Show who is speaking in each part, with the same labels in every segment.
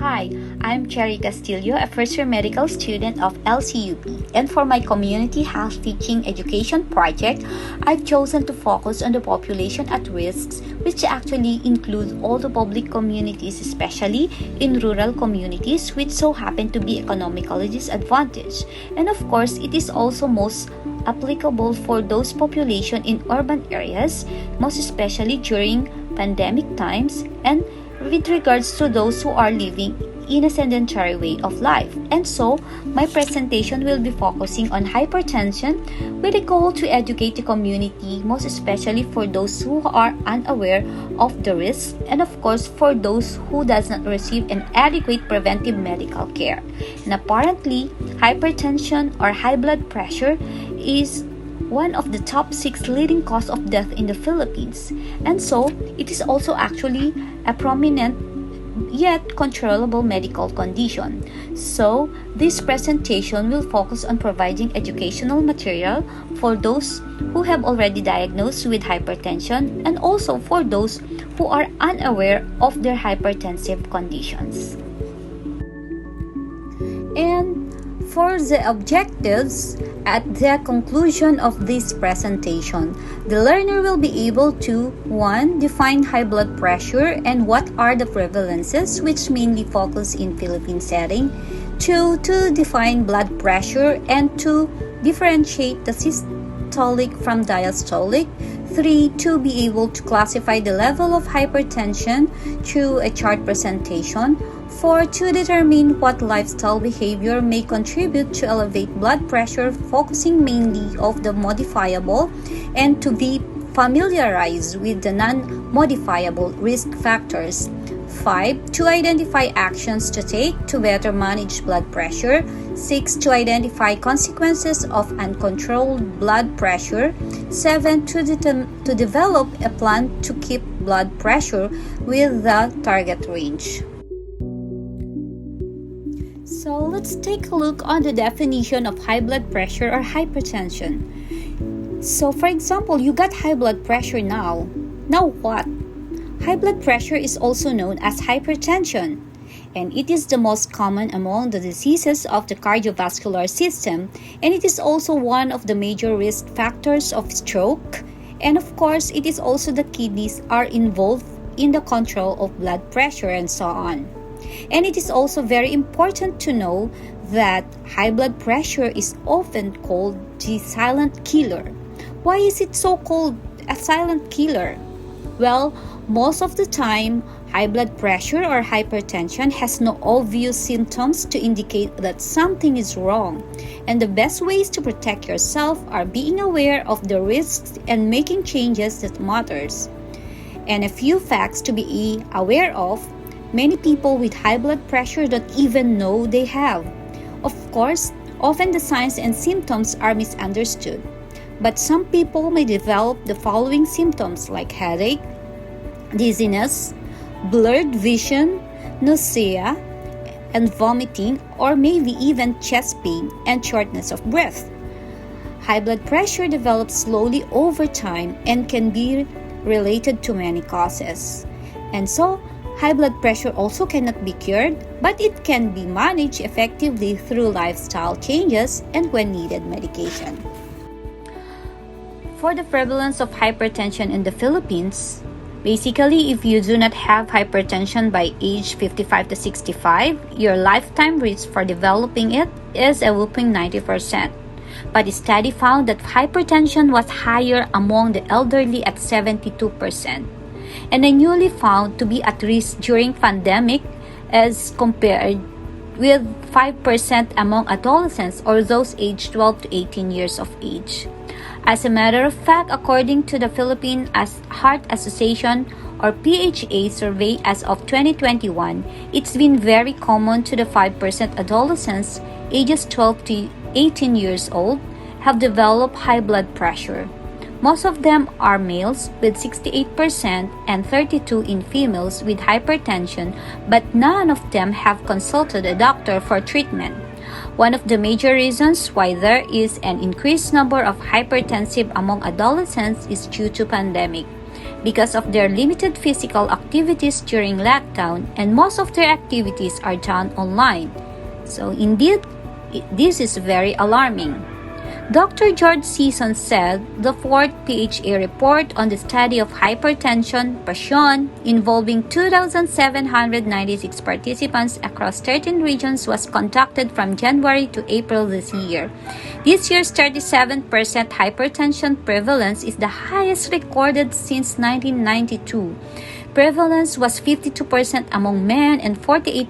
Speaker 1: Hi, I'm Cherry Castillo, a first-year medical student of LCUP, and for my community health teaching education project, I've chosen to focus on the population at risks, which actually includes all the public communities, especially in rural communities, which so happen to be economically disadvantaged. And of course, it is also most applicable for those population in urban areas, most especially during pandemic times, and with regards to those who are living in a sedentary way of life. And so, my presentation will be focusing on hypertension with a goal to educate the community, most especially for those who are unaware of the risks, and of course for those who does not receive an adequate preventive medical care. And apparently, hypertension or high blood pressure is one of the top 6 leading cause of death in the Philippines. And so, it is also actually a prominent yet controllable medical condition. So, this presentation will focus on providing educational material for those who have already diagnosed with hypertension and also for those who are unaware of their hypertensive conditions. And for the objectives, at the conclusion of this presentation, the learner will be able to 1. Define high blood pressure and what are the prevalences, which mainly focus in Philippine setting. 2. To define blood pressure and to differentiate the systolic from diastolic. 3. To be able to classify the level of hypertension through a chart presentation. 4. To determine what lifestyle behavior may contribute to elevate blood pressure, focusing mainly of the modifiable, and to be familiarized with the non-modifiable risk factors. 5. To identify actions to take to better manage blood pressure. 6. To identify consequences of uncontrolled blood pressure. 7. To develop a plan to keep blood pressure with the target range. So let's take a look on the definition of high blood pressure or hypertension. So for example, you got high blood pressure now. Now what? High blood pressure is also known as hypertension, and it is the most common among the diseases of the cardiovascular system, and it is also one of the major risk factors of stroke. And of course, it is also the kidneys are involved in the control of blood pressure and so on. And it is also very important to know that high blood pressure is often called the silent killer. Why is it so called a silent killer? Well, most of the time, high blood pressure or hypertension has no obvious symptoms to indicate that something is wrong. And the best ways to protect yourself are being aware of the risks and making changes that matters. And a few facts to be aware of: many people with high blood pressure don't even know they have. Of course, often the signs and symptoms are misunderstood. But some people may develop the following symptoms like headache, dizziness, blurred vision, nausea, and vomiting, or maybe even chest pain and shortness of breath. High blood pressure develops slowly over time and can be related to many causes. And so, high blood pressure also cannot be cured, but it can be managed effectively through lifestyle changes and when needed medication. For the prevalence of hypertension in the Philippines, basically if you do not have hypertension by age 55 to 65, your lifetime risk for developing it is a whopping 90%. But a study found that hypertension was higher among the elderly at 72%. And a newly found to be at risk during pandemic as compared with 5% among adolescents or those aged 12 to 18 years of age. As a matter of fact, according to the Philippine Heart Association or PHA survey as of 2021, it's been very common to the 5% adolescents ages 12 to 18 years old have developed high blood pressure. Most of them are males with 68% and 32% in females with hypertension, but none of them have consulted a doctor for treatment. One of the major reasons why there is an increased number of hypertensive among adolescents is due to pandemic. because of their limited physical activities during lockdown, and most of their activities are done online. So indeed, this is very alarming. Dr. George Season said the fourth PHA report on the study of hypertension, Prev.Med, involving 2,796 participants across 13 regions was conducted from January to April this year. This year's 37% hypertension prevalence is the highest recorded since 1992. Prevalence was 52% among men and 48%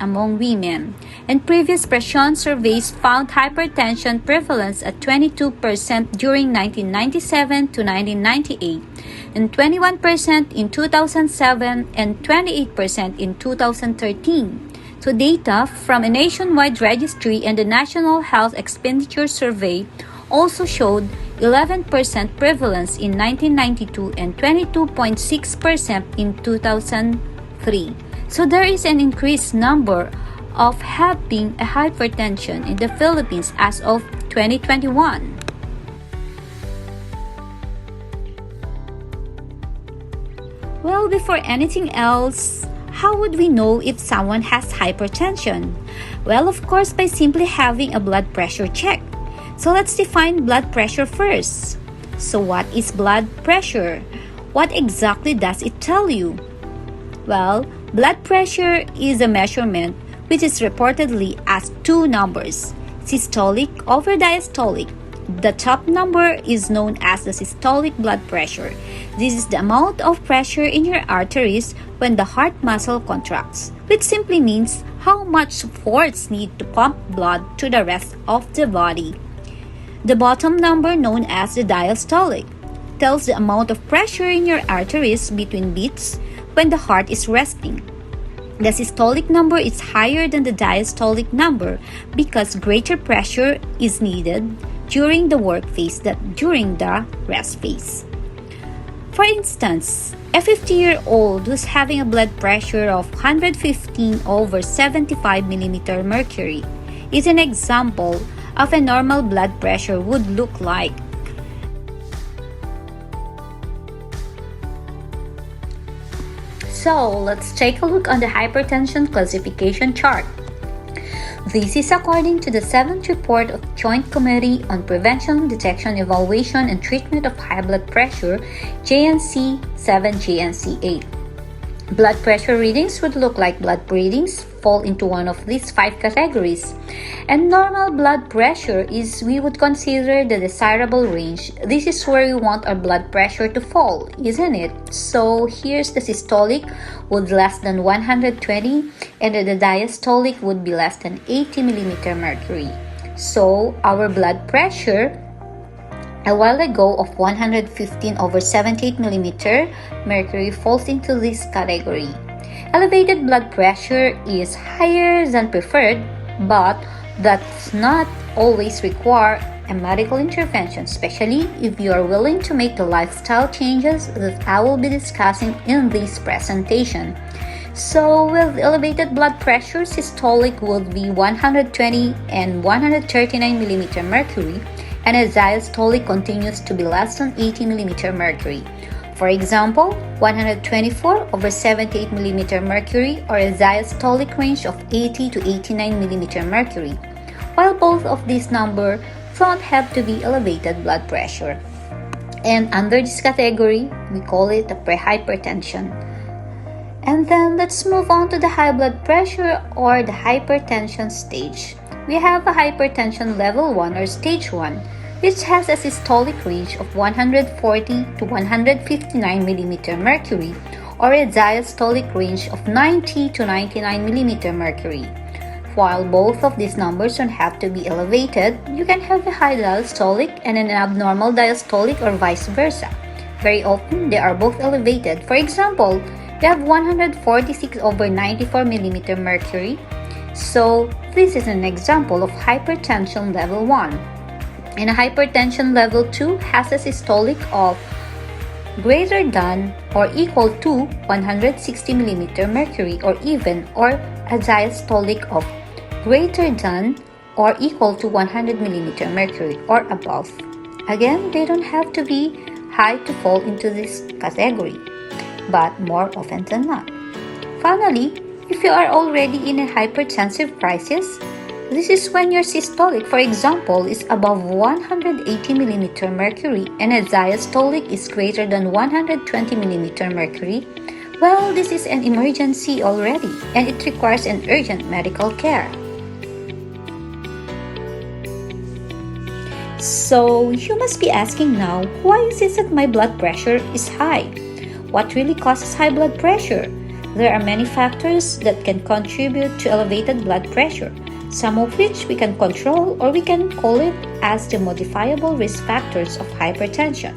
Speaker 1: among women. And previous Prev.Med surveys found hypertension prevalence at 22% during 1997 to 1998, and 21% in 2007 and 28% in 2013. So data from a nationwide registry and the National Health Expenditure Survey also showed 11% prevalence in 1992 and 22.6% in 2003. So there is an increased number of having a hypertension in the Philippines as of 2021. Well, before anything else, how would we know if someone has hypertension? Well, of course, by simply having a blood pressure check. So let's define blood pressure first. So what is blood pressure? What exactly does it tell you? Well, blood pressure is a measurement which is reportedly as two numbers, systolic over diastolic. The top number is known as the systolic blood pressure. This is the amount of pressure in your arteries when the heart muscle contracts, which simply means how much force needs to pump blood to the rest of the body. The bottom number, known as the diastolic, tells the amount of pressure in your arteries between beats when the heart is resting. The systolic number is higher than the diastolic number because greater pressure is needed during the work phase than during the rest phase. For instance, a 50-year-old who's having a blood pressure of 115 over 75 mm mercury is an example of a normal blood pressure would look like. So let's take a look on the hypertension classification chart. This is according to the 7th report of Joint Committee on Prevention, Detection, Evaluation, and Treatment of High Blood Pressure, JNC 7, JNC 8. Blood pressure readings would look like blood readings fall into one of these 5 categories. And normal blood pressure is we would consider the desirable range. This is where we want our blood pressure to fall, isn't it? So here's the systolic would less than 120 and the diastolic would be less than 80 mm mercury. So our blood pressure a while ago of 115 over 78 mm mercury falls into this category. Elevated blood pressure is higher than preferred, but does not always require a medical intervention, especially if you are willing to make the lifestyle changes that I will be discussing in this presentation. So with elevated blood pressure, systolic would be 120 and 139 mm mercury, and a diastolic continues to be less than 80 mm mercury. For example, 124 over 78 mm mercury or a diastolic range of 80 to 89 mm mercury, while both of these numbers don't have to be elevated blood pressure. And under this category, we call it the prehypertension. And then let's move on to the high blood pressure or the hypertension stage. We have a hypertension level 1 or stage 1, which has a systolic range of 140 to 159 mm mercury or a diastolic range of 90 to 99 mm mercury. While both of these numbers don't have to be elevated, you can have a high diastolic and an abnormal diastolic or vice versa. Very often, they are both elevated. For example, we have 146 over 94 mm mercury. So this is an example of hypertension level 1. And a hypertension level 2 has a systolic of greater than or equal to 160 mm mercury or even, or a diastolic of greater than or equal to 100 mm mercury or above. Again, they don't have to be high to fall into this category, but more often than not. Finally, if you are already in a hypertensive crisis, this is when your systolic, for example, is above 180 mm mercury and a diastolic is greater than 120 mm mercury. Well, this is an emergency already and it requires an urgent medical care. So, you must be asking now, why is it that my blood pressure is high? What really causes high blood pressure? There are many factors that can contribute to elevated blood pressure, some of which we can control or we can call it as the modifiable risk factors of hypertension.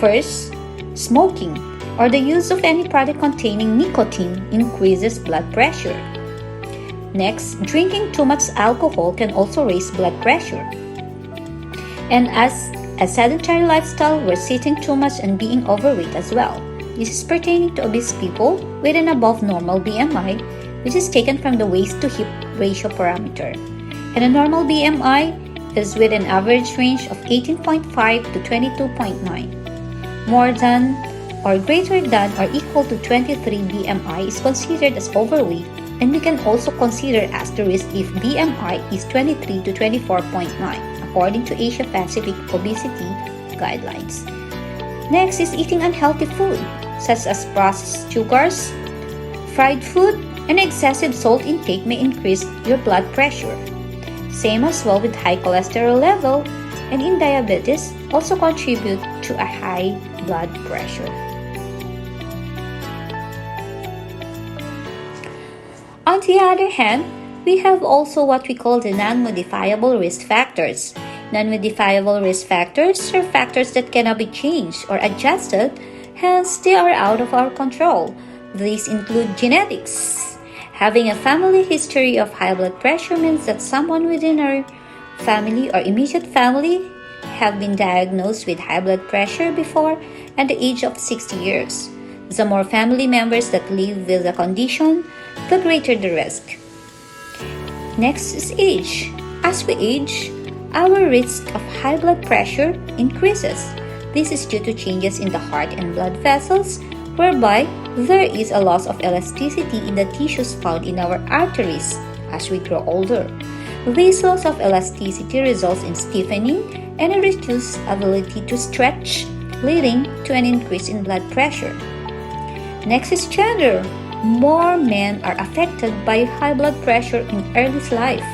Speaker 1: First, smoking or the use of any product containing nicotine increases blood pressure. Next, drinking too much alcohol can also raise blood pressure. And as a sedentary lifestyle, we're sitting too much and being overweight as well. This is pertaining to obese people with an above normal BMI, which is taken from the waist to hip ratio parameter. And a normal BMI is with an average range of 18.5 to 22.9. More than or greater than or equal to 23 BMI is considered as overweight, and we can also consider asterisk if BMI is 23 to 24.9 according to Asia Pacific Obesity Guidelines. Next is eating unhealthy food such as processed sugars, fried food, and excessive salt intake may increase your blood pressure. Same as well with high cholesterol level, and in diabetes also contribute to a high blood pressure. On the other hand, we have also what we call the non-modifiable risk factors. Non-modifiable risk factors are factors that cannot be changed or adjusted, hence they are out of our control. These include genetics. Having a family history of high blood pressure means that someone within our family or immediate family have been diagnosed with high blood pressure before at the age of 60 years. The more family members that live with the condition, the greater the risk. Next is age. As we age, our risk of high blood pressure increases. This is due to changes in the heart and blood vessels, whereby there is a loss of elasticity in the tissues found in our arteries as we grow older. This loss of elasticity results in stiffening and a reduced ability to stretch, leading to an increase in blood pressure. Next is gender. More men are affected by high blood pressure in early life,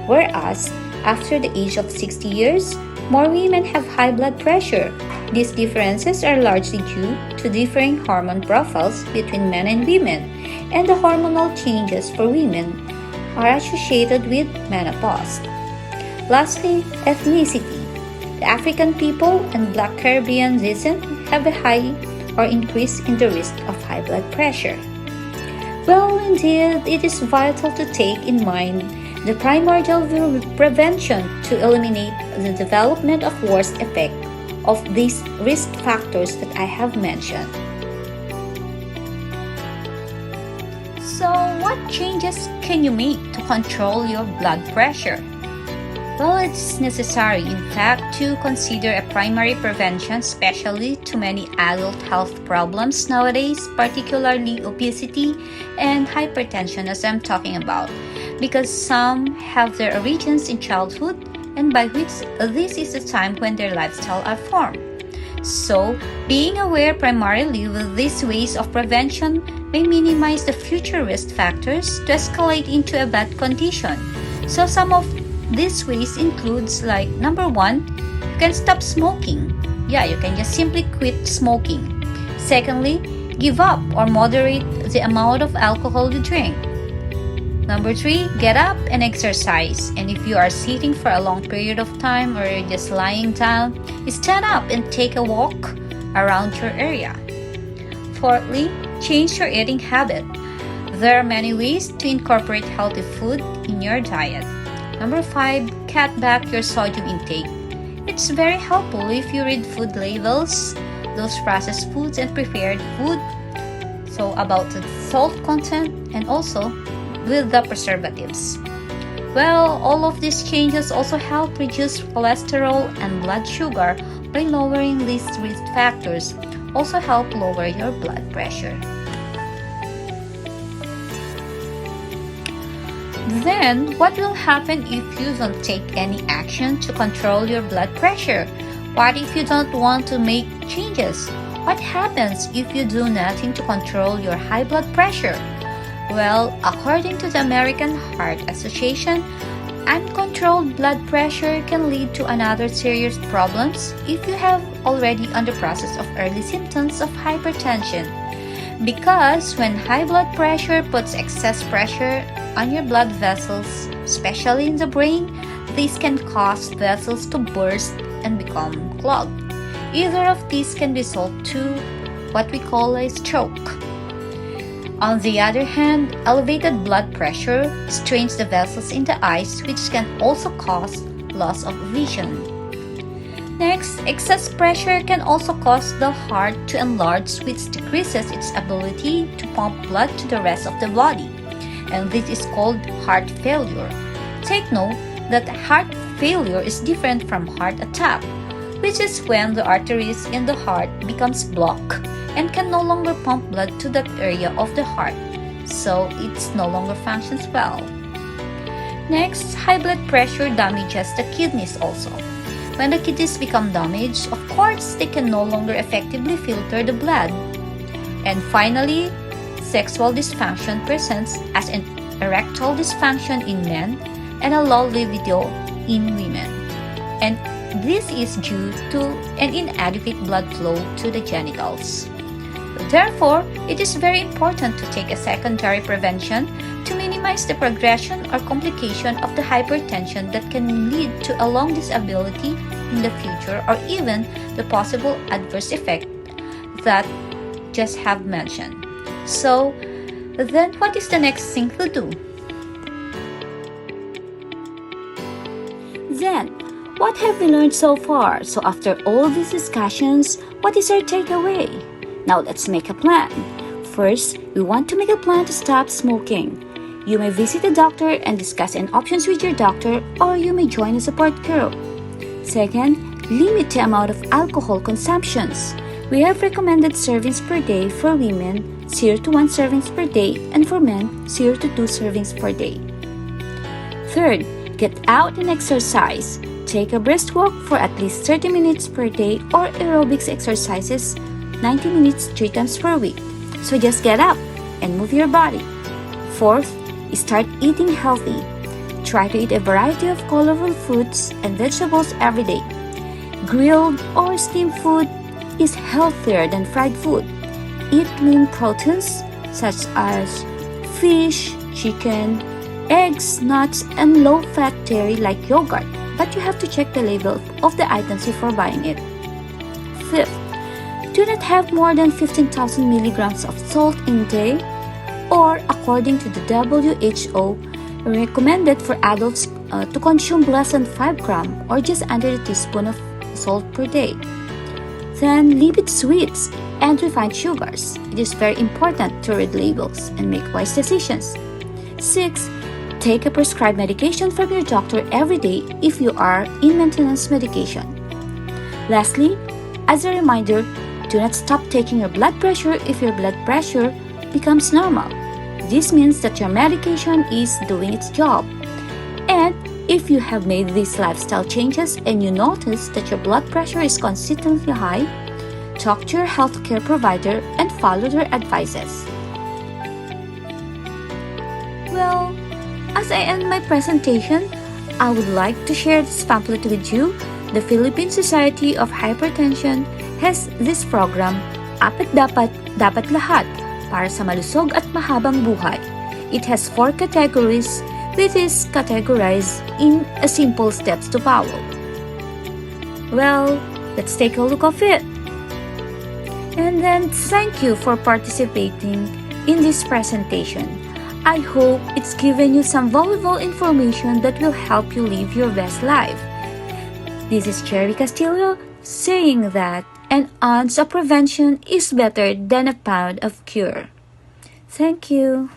Speaker 1: whereas after the age of 60 years, more women have high blood pressure. These differences are largely due to differing hormone profiles between men and women, and the hormonal changes for women are associated with menopause. Lastly, ethnicity. The African people and Black Caribbean descent have a high or increase in the risk of high blood pressure. Well, indeed, it is vital to take in mind the primordial prevention to eliminate the development of worst effect of these risk factors that I have mentioned. So, what changes can you make to control your blood pressure? Well, it's necessary, in fact, to consider a primary prevention, especially to many adult health problems nowadays, particularly obesity and hypertension, as I'm talking about, because some have their origins in childhood, and by which this is the time when their lifestyle are formed. So, being aware primarily with these ways of prevention may minimize the future risk factors to escalate into a bad condition. So, some of these ways includes like number 1, you can stop smoking. You can just simply quit smoking. Secondly, give up or moderate the amount of alcohol you drink. Number 3, get up and exercise. And if you are sitting for a long period of time or you're just lying down, stand up and take a walk around your area. Fourthly, change your eating habit. There are many ways to incorporate healthy food in your diet. Number 5, cut back your sodium intake. It's very helpful if you read food labels, those processed foods and prepared food, so about the salt content and also with the preservatives. Well, all of these changes also help reduce cholesterol and blood sugar, by lowering these risk factors also help lower your blood pressure. Then, what will happen if you don't take any action to control your blood pressure? What if you don't want to make changes? What happens if you do nothing to control your high blood pressure? Well, according to the American Heart Association, uncontrolled blood pressure can lead to another serious problems if you have already on the process of early symptoms of hypertension. Because when high blood pressure puts excess pressure on your blood vessels, especially in the brain, this can cause vessels to burst and become clogged. Either of these can result to what we call a stroke. On the other hand, elevated blood pressure strains the vessels in the eyes, which can also cause loss of vision. Next, excess pressure can also cause the heart to enlarge, which decreases its ability to pump blood to the rest of the body, and this is called heart failure. Take note that heart failure is different from heart attack, which is when the arteries in the heart becomes blocked and can no longer pump blood to that area of the heart, so it no longer functions well. Next, high blood pressure damages the kidneys also. When the kidneys become damaged, of course, they can no longer effectively filter the blood. And finally, sexual dysfunction presents as an erectile dysfunction in men and a low libido in women. And this is due to an inadequate blood flow to the genitals. Therefore, it is very important to take a secondary prevention to minimize the progression or complication of the hypertension that can lead to a long disability in the future or even the possible adverse effect that just have mentioned. So, then what is the next thing to do? Then, what have we learned so far? So after all these discussions, what is our takeaway? Now let's make a plan. First, we want to make a plan to stop smoking. You may visit a doctor and discuss any options with your doctor, or you may join a support group. Second, limit the amount of alcohol consumptions. We have recommended servings per day for women, 0 to 1 servings per day, and for men, 0 to 2 servings per day. Third, get out and exercise. Take a brisk walk for at least 30 minutes per day or aerobics exercises 90 minutes 3 times per week. So just get up and move your body. Fourth, start eating healthy. Try to eat a variety of colorful fruits and vegetables every day. Grilled or steamed food is healthier than fried food. Eat lean proteins such as fish, chicken, eggs, nuts, and low-fat dairy like yogurt, but you have to check the label of the items before buying it. Fifth, do not have more than 15,000 milligrams of salt in a day, or according to the WHO, recommended for adults to consume less than 5 grams or just under a teaspoon of salt per day. Then limit sweets and refined sugars. It is very important to read labels and make wise decisions. 6. Take a prescribed medication from your doctor every day if you are in maintenance medication. Lastly, as a reminder, do not stop taking your blood pressure if your blood pressure becomes normal. This means that your medication is doing its job. And if you have made these lifestyle changes and you notice that your blood pressure is consistently high, talk to your healthcare provider and follow their advices. Well, as I end my presentation, I would like to share this pamphlet with you. The Philippine Society of Hypertension has this program, Apat Dapat, Dapat Lahat, para sa malusog at mahabang buhay. It has 4 categories, which is categorized in a simple steps to follow. Well, let's take a look of it. And then thank you for participating in this presentation. I hope it's given you some valuable information that will help you live your best life. This is Cherry Castillo saying that an ounce of prevention is better than a pound of cure. Thank you.